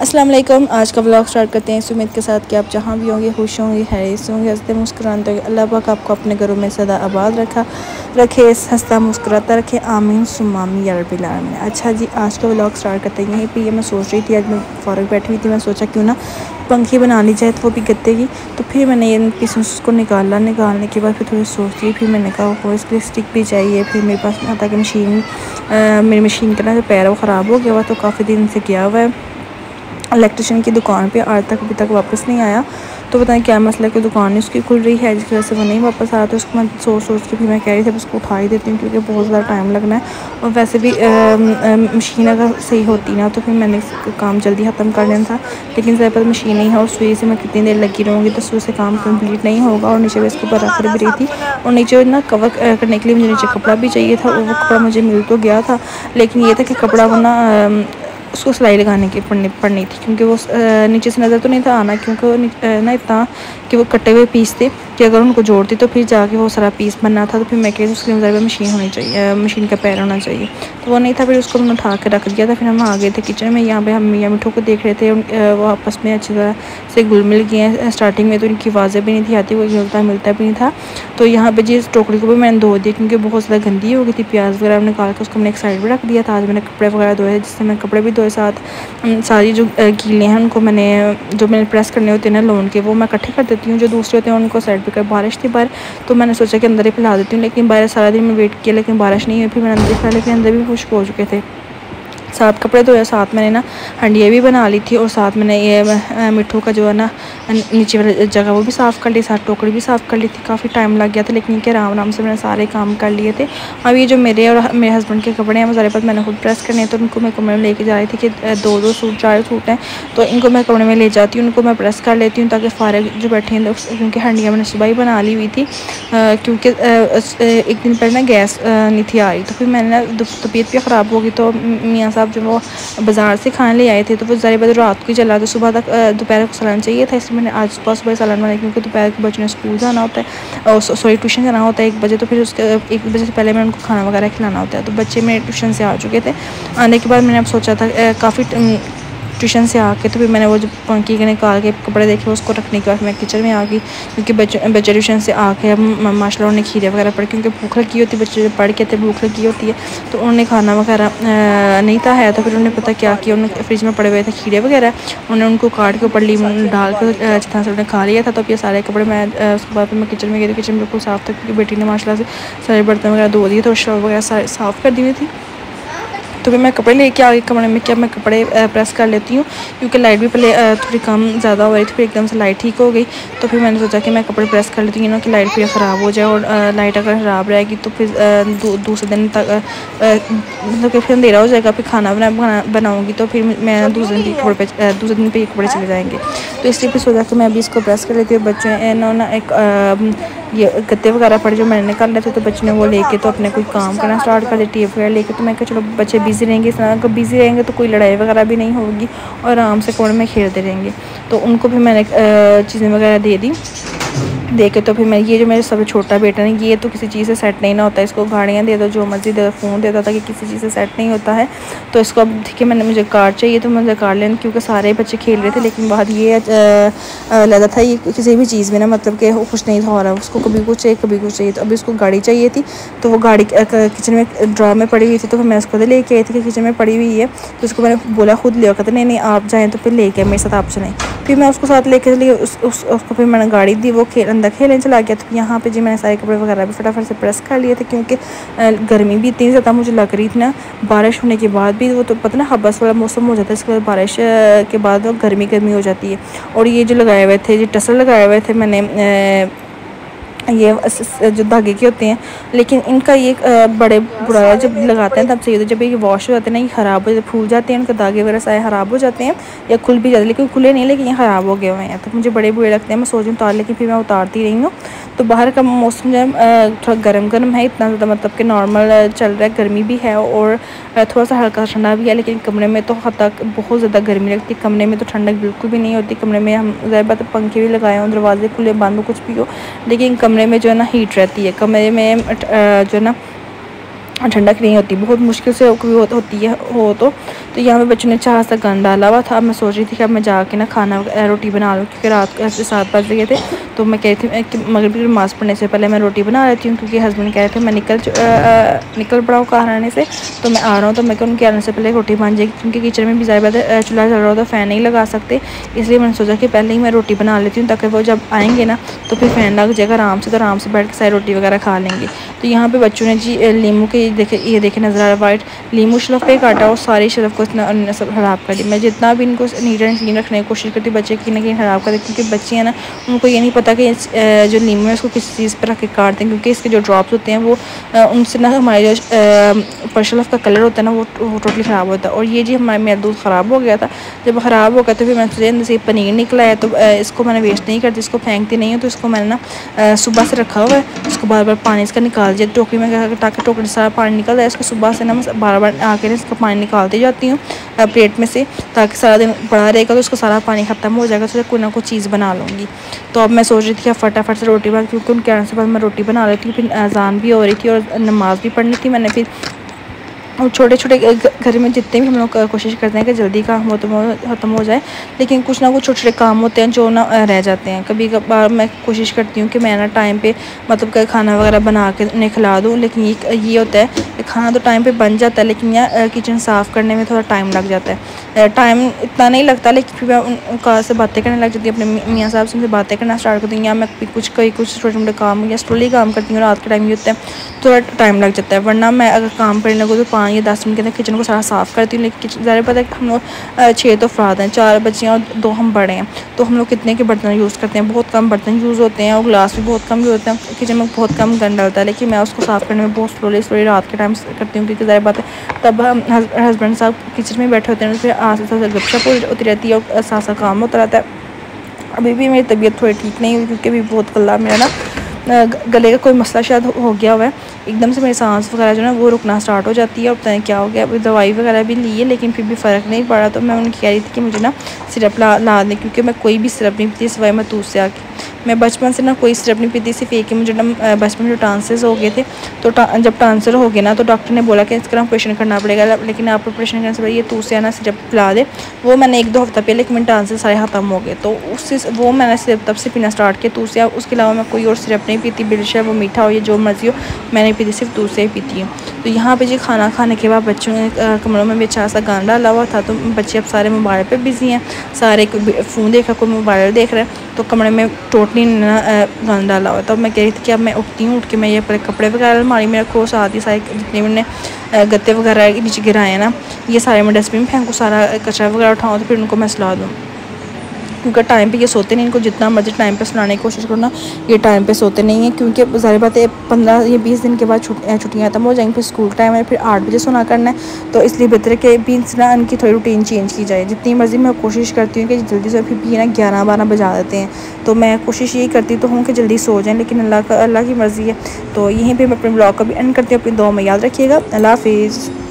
अस्सलाम वालेकुम। आज का व्लॉग स्टार्ट करते हैं इस उम्मीद के साथ कि आप जहाँ भी होंगे खुश होंगे, खैरियत से होंगे, हंसते मुस्कुराते होंगे। अल्लाह पाक आपको अपने घरों में सदा आबाद रखे, हंसता मुस्कुराता रखे। आमीन सुम्मा आमीन या रब्बिल आलमीन। अच्छा जी, आज का व्लॉग स्टार्ट करते हैं यहीं पे। ये मैं सोच रही थी, आज मैं फ़ौरन बैठी हुई थी, मैं सोचा क्यों ना पंखी बना ली जाए, तो वो भी गत्ते की। तो फिर मैंने ये पीसेस को निकालने के बाद फिर थोड़ी सोच ली। फिर मैंने कहा वो इसके लिए स्टिक भी चाहिए। फिर मेरे पास आता कि मेरी मशीन का ना जो पैर वो ख़राब हो गया हुआ, तो काफ़ी दिन से गया हुआ है इलेक्ट्रिशियन की दुकान पे, आज तक अभी तक वापस नहीं आया। तो बताएं क्या मसला है कि दुकान नहीं उसकी खुल रही है, जिसकी वजह से वो नहीं वापस आया। तो उसको मैं सोच के फिर मैं कह रही थी अब उसको उठा ही देती हूँ, क्योंकि बहुत ज़्यादा टाइम लगना है। और वैसे भी मशीन अगर सही होती ना तो फिर मैंने काम जल्दी ख़त्म कर लेना था, लेकिन ज़्यादा पर मशीन नहीं है और सुई से मैं कितनी देर लगी रहूँगी, तो सुई से काम कंप्लीट नहीं होगा। और नीचे इसके ऊपर रख भी रही थी, और नीचे ना कवर करने के लिए मुझे नीचे कपड़ा भी चाहिए था, और वो कपड़ा मुझे मिल तो गया था, लेकिन ये था कि कपड़ा वो ना उसको सिलाई लगाने की पड़नी थी, क्योंकि वो नीचे से नज़र तो नहीं था आना, क्योंकि वो ना इतना कि वो कटे हुए पीस थे कि अगर उनको जोड़ती तो फिर जाके वो सारा पीस बनना था। तो फिर मैं कही उसके लिए मशीन होनी चाहिए, मशीन का पैर होना चाहिए, तो वो नहीं था। फिर उसको मैंने उठा के रख दिया था। फिर हम आ गए थे किचन में। यहाँ पे हम मियाँ मिठू को देख रहे थे, वो आपस में अच्छी तरह से घुल मिल गए हैं। स्टार्टिंग में तो इनकी आवाज़ें भी नहीं थी आती, वो हिलता मिलता भी नहीं था। तो यहाँ पे जी इस टोकरी को भी मैंने धो दिया, क्योंकि बहुत ज़्यादा गंदी हो गई थी। प्याज वगैरह निकाल के उसको मैंने एक साइड में रख दिया था। आज मैंने कपड़े वगैरह धोए, जिससे मैंने कपड़े भी धोए, साथ सारी जो गीले हैं उनको मैंने प्रेस करने होते हैं ना लोन के, वो मैं इकट्ठे कर देती हूँ। जो दूसरे होते हैं उनको साइड पे कर। बारिश थी बाहर, तो मैंने सोचा कि अंदर ही फैला देती हूँ, लेकिन बाहर सारा दिन मैं वेट किया, लेकिन बारिश नहीं हुई। फिर मैंने अंदर फैला, लेकिन अंदर भी खुश्क हो चुके थे। साथ कपड़े धोए, साथ मैंने ना हंडिया भी बना ली थी, और साथ मैंने ये मिट्ठू का जो है ना नीचे वाली जगह वो भी साफ़ कर ली, साथ टोकरी भी साफ़ कर ली थी। काफ़ी टाइम लग गया था, लेकिन ये आराम से मैंने सारे काम कर लिए थे। अब ये जो मेरे और मेरे हस्बैंड के कपड़े हैं वो सारे पास मैंने खुद प्रेस करने हैं, तो उनको मैं कमरे में लेके जा रही थी कि दो सूट 4 सूट हैं, तो इनको मैं कमरे में ले जाती हूँ, उनको मैं प्रेस कर लेती हूँ, ताकि फारग जो बैठे हैं, क्योंकि हंडियाँ मैंने सुबह ही बना ली हुई थी, क्योंकि एक दिन पहले ना गैस नहीं थी आ रही। तो फिर मैंने ना तबीयत भी ख़राब हो गई, तो मियाँ साहब जो वो बाज़ार से खाने ले आए थे, तो वो ज़ाहिर बात रात को ही चला, तो सुबह तक दोपहर को सालन चाहिए था, इसलिए मैंने आज सुबह सालन बनाया, क्योंकि दोपहर को बच्चों ने स्कूल जाना होता है, और सॉरी ट्यूशन जाना होता है 1 बजे। तो फिर उसके 1 बजे से पहले मैंने उनको खाना वगैरह खिलाना होता है। तो बच्चे मेरे ट्यूशन से आ चुके थे। आने के बाद मैंने अब सोचा था काफ़ी ट्यूशन से आके, तो फिर मैंने वो जो पंखी के निकाल के कपड़े देखे उसको रखने के बाद मैं किचन में आ गई, क्योंकि बच्चे ट्यूशन से आके माशाल्लाह उन्होंने खीरे वगैरह पढ़, क्योंकि भूख लगी होती है, बच्चे पढ़ के थे भूख लगी होती है, तो उन्होंने खाना वगैरह नहीं था है। तो फिर उन्होंने पता क्या किया, उन्होंने फ्रिज में पड़े हुए थे खीरे वगैरह, उन्होंने उनको काट के ऊपर लीमन डाल के जिस तरह से उन्होंने खा लिया था। तो ये सारे कपड़े मैं उसके बाद मैं किचन में गई थी। किचन बिल्कुल साफ़ था, क्योंकि बेटी ने माशाल्लाह से सारे बर्तन वगैरह धो दिए, तो शव वगैरह सारे साफ़ कर दी हुई थी। तो फिर मैं कपड़े लेके आ गई कमरे में, क्या मैं कपड़े प्रेस कर लेती हूँ, क्योंकि लाइट भी पहले थोड़ी कम ज़्यादा हो रही थी, फिर एकदम से लाइट ठीक हो गई। तो फिर मैंने सोचा कि मैं कपड़े प्रेस कर लेती हूँ ना, कि लाइट फिर ख़राब हो जाए, और लाइट अगर ख़राब रहेगी तो फिर दूसरे दिन तक मतलब कि फिर अंधेरा हो जाएगा, फिर खाना बनाऊँगी, तो फिर मैं दूसरे दिन पे कपड़े चले जाएंगे। तो इसलिए फिर सोचा कि मैं अभी इसको प्रेस कर लेती हूँ। बच्चों ने ना एक ये गत्ते वगैरह पड़े जो मैंने निकाल लेते, तो बच्चे ने वो लेके तो अपने कोई काम करना स्टार्ट कर दिया, टेप वगैरह लेके। तो मैं कहा चलो बच्चे बिज़ी रहेंगे, इस तरह बिज़ी रहेंगे तो कोई लड़ाई वगैरह भी नहीं होगी, और आराम से कमरे में खेलते रहेंगे। तो उनको भी मैंने चीज़ें वगैरह दे दी देखे। तो फिर मैं ये जो मेरे सबसे छोटा बेटा है, ये तो किसी चीज़ से सेट नहीं ना होता है, इसको गाड़ियाँ दे दो, जो मर्जी दे दो, फ़ोन दे दो, ताकि किसी चीज़ से सेट नहीं होता है। तो इसको अब देखिए मुझे कार चाहिए, तो मुझे कार लेना, क्योंकि सारे बच्चे खेल रहे थे, लेकिन बात ये लगा था ये किसी भी चीज़ में ना मतलब कि वो खुश नहीं था हो रहा, उसको कभी कुछ चाहिए कभी कुछ चाहिए। तो अभी उसको गाड़ी चाहिए थी, तो वो गाड़ी किचन में ड्रॉ में पड़ी हुई थी, तो फिर मैं उसको लेके आई थी कि किचन में पड़ी हुई है। तो उसको मैंने बोला खुद ले, कहते नहीं आप जाएँ, तो फिर लेके मेरे साथ आप चलें। फिर मैं उसको साथ लेके चली, उसको फिर मैंने गाड़ी दी, वो अंदर खेलने चला गया। तो यहाँ पे जी मैंने सारे कपड़े वगैरह भी फटाफट से प्रेस कर लिए थे, क्योंकि गर्मी भी इतनी ज़्यादा मुझे लग रही थी ना, बारिश होने के बाद भी वो तो पता ना हब्बस वाला मौसम हो जाता है, इसके बाद बारिश के बाद वो गर्मी हो जाती है। और ये जो लगाए हुए थे, जो टसल लगाए हुए थे मैंने ये जो धागे के होते हैं, लेकिन इनका ये बड़े बुरा है, जब लगाते हैं तब सही होता है, जब ये वॉश हो जाते हैं ना, ये ख़राब हो फूल जाते हैं, उनके धागे वगैरह सारे ख़राब हो जाते हैं, या खुल भी जाते हैं, लेकिन खुले नहीं, लेकिन ये ख़राब हो गए हुए हैं। तो मुझे बड़े बुरे लगते हैं, मैं सोच रही उतार, लेकिन फिर मैं उतारती रही हूँ। तो बाहर का मौसम जो है थोड़ा गर्म है, इतना ज़्यादा मतलब कि नॉर्मल चल रहा है, गर्मी भी है और थोड़ा सा हल्का ठंडा भी है, लेकिन कमरे में तो हद तक बहुत ज़्यादा गर्मी लगती है। कमरे में तो ठंडक बिल्कुल भी नहीं होती। कमरे में हम ज़्यादा बात पंखे भी लगाए हों, दरवाजे खुले बंद हो, कुछ भी हो, लेकिन कमरे में जो है ना हीट रहती है। कमरे में जो है ना ठंडक नहीं होती, बहुत मुश्किल से कभी होती है हो तो यहाँ पे बच्चों ने चार सा गन डाला हुआ था। अब मैं सोच रही थी कि अब मैं जाके ना खाना रोटी बना लूँ, क्योंकि रात को ऐसे 7 बज गए थे। तो मैं कह रही थी कि मगरिब की नमाज़ पढ़ने से पहले मैं रोटी बना लेती हूँ, क्योंकि हस्बैंड कह रहे थे मैं निकल पड़ा हूँ कार आने से, तो मैं आ रहा हूँ। तो मैं उनके आने से पहले रोटी बन जाएगी, क्योंकि किचन में भी ज़्यादा चूल्हा चल रहा होता, फ़ैन नहीं लगा सकते। इसलिए मैंने सोचा कि पहले ही मैं रोटी बना लेती हूँ, ताकि वो जब आएँगे ना तो फिर फ़ैन लग जाएगा आराम से, तो आराम से बैठ के सारी रोटी वगैरह खा लेंगे। तो यहाँ पे बच्चों ने जी लीमू के ये देखे नज़र आ रहा वाइट लीमू शेल्फ पे काटा और सारी शेल्फ को इतना सब ख़राब कर दी। मैं जितना भी इनको नीट एंड क्लीन रखने की कोशिश करती हूँ, बच्चे कहीं ना कहीं ख़राब कर देते, क्योंकि बच्चे हैं ना उनको ये नहीं पता कि जो लीमू है उसको किस चीज़ पर रख के काटते हैं, क्योंकि इसके जो ड्रॉप्स होते हैं वो उनसे ना हमारे जो ऊपर शेल्फ का कलर होता है ना वो टोटली ख़राब होता है। और ये जी मेरा दूध ख़राब हो गया था। जब ख़राब हो गया तो फिर मैंने सोचा अंदर से पनीर निकला है, तो इसको मैंने वेस्ट नहीं करती, इसको फेंकती नहीं हूँ। तो इसको मैंने ना सुबह से रखा हुआ है, इसको बार बार पानी इसका निकाल दिया टोकरी में, ताकि टोकरी से सारा पानी निकल जाए। इसको सुबह से ना मैं बार बार आके इसका पानी निकालती जाती हूँ प्लेट में से, ताकि सारा दिन पड़ा रहेगा तो उसका सारा पानी ख़त्म हो जाएगा, तो कोई ना कोई चीज़ बना लूँगी। तो अब मैं सोच रही थी कि फटाफट से रोटी बना, क्योंकि उनके आने से बाद मैं रोटी बना लेती हूँ। फिर अज़ान भी हो रही थी और नमाज़ भी पढ़नी थी मैंने। फिर और छोटे छोटे घर में जितने भी हम लोग कोशिश करते हैं कि जल्दी काम ख़त्म हो जाए, लेकिन कुछ ना कुछ छोटे छोटे काम होते हैं जो ना रह जाते हैं। कभी कभार मैं कोशिश करती हूँ कि मैं ना टाइम पे मतलब खाना वगैरह बना के उन्हें खिला दूँ, लेकिन ये होता है कि खाना तो टाइम पे बन जाता है, लेकिन यह किचन साफ़ करने में थोड़ा टाइम लग जाता है। टाइम इतना नहीं लगता, लेकिन फिर मैं उनका से बातें करने लग जाती हूँ, अपने मियाँ साहब से उनसे बातें करना स्टार्ट करती हूँ, या मैं कुछ छोटे मोटे काम या स्लोली काम करती हूँ। रात के टाइम ये होता है थोड़ा टाइम लग जाता है, वरना मैं अगर काम करने लगूँ तो 5 या 10 मिनट के अंदर किचन को सारा साफ़ करती हूँ। लेकिन किचन ज़्यादा पता है कि हम लोग 6 तो अफराद हैं, 4 बच्चे हैं और 2 हम बड़े हैं, तो हम लोग कितने के बर्तन यूज़ करते हैं, बहुत कम बर्तन यूज़ होते हैं और ग्लास भी बहुत कम यूज़ होते हैं। किचन में बहुत कम गंद डलता है, लेकिन मैं उसको साफ़ करने में बहुत स्लोली रात के टाइम करती हूँ, क्योंकि ज़्यादा बात है तब हम हस्बैंड साहब किचन में बैठे होते हैं, फिर आस पास गपशप होती रहती है और साथ साथ काम होता रहता है। अभी भी मेरी तबीयत थोड़ी ठीक नहीं हुई, क्योंकि अभी बहुत गला मेरा ना गले का कोई मसला शायद हो गया हुआ है। एकदम से मेरी सांस वगैरह जो है वो रुकना स्टार्ट हो जाती है, और पता नहीं क्या हो गया। अभी दवाई वगैरह भी ली है, लेकिन फिर भी फ़र्क नहीं पड़ा। तो मैं उन्हें कह रही थी कि मुझे ना सिरप ला दें, क्योंकि मैं कोई भी सिरप नहीं पीती सिवाय मैं दूध से आके। मैं बचपन से ना कोई सिरप नहीं पीती, सिर्फ एक ही मुझे ना बचपन में जो टांसेस हो गए थे, तो जब टांसर हो गए ना तो डॉक्टर ने बोला कि इसका ऑपरेशन करना पड़ेगा, लेकिन आप ऑपरेशन करने से पहले ये दूध से आना सिरप पिला दे। वो मैंने 1-2 हफ्ता पहले, लेकिन मेरे टांसर सारे ख़त्म हो गए, तो उससे वो मैंने सिर्फ तब से पीना स्टार्ट किया दूध से। उसके अलावा मैं कोई और सिरप नहीं पीती, बिल्कुल वो मीठा हो या जो मर्ज़ी हो, मैं नहीं पीती, सिर्फ दूध से ही पीती हूँ। तो यहाँ पे जी खाना खाने के बाद बच्चों ने कमरों में भी अच्छा सा गाना डाला हुआ था, तो बच्चे अब सारे मोबाइल पे बिज़ी हैं, सारे फ़ोन देख रहा, कोई मोबाइल देख रहा है, तो कमरे में टोटली गाना डाला हुआ। तो मैं कह रही थी कि अब मैं उठती हूँ, उठ के मैं ये अपने कपड़े वगैरह अलमारी में रखूँ, साथ ही सारे जितने मैंने गत्ते वगैरह नीचे गिराए हैं ना, ये सारे मैं डस्टबिन में फेंकूँ, सारा कचरा वगैरह उठाऊँ, तो फिर उनको मैं सुला दूँ, क्योंकि टाइम पे ये सोते नहीं। इनको जितना मर्जी टाइम पे सुलाने की कोशिश करो ना, ये टाइम पे सोते नहीं हैं, क्योंकि ज़ाहिर बात है 15 या 20 दिन के बाद छुट्टियाँ खत्म हो जाएंगी, फिर स्कूल टाइम है, फिर 8 बजे सोना करना है। तो इसलिए बेहतर है कि भी ना इनकी थोड़ी रूटीन चेंज की जाए। जितनी मर्ज़ी मैं कोशिश करती हूँ कि जल्दी से, फिर भी ना 11-12 बजा देते हैं, तो मैं कोशिश यही करती तो हूँ कि जल्दी सो जाएँ, लेकिन अल्लाह की मर्ज़ी है। तो यहीं पर मैं अपने ब्लॉग का भी एंड करती हूँ। अपनी दुआ में याद रखिएगा। अल्लाह हाफिज़।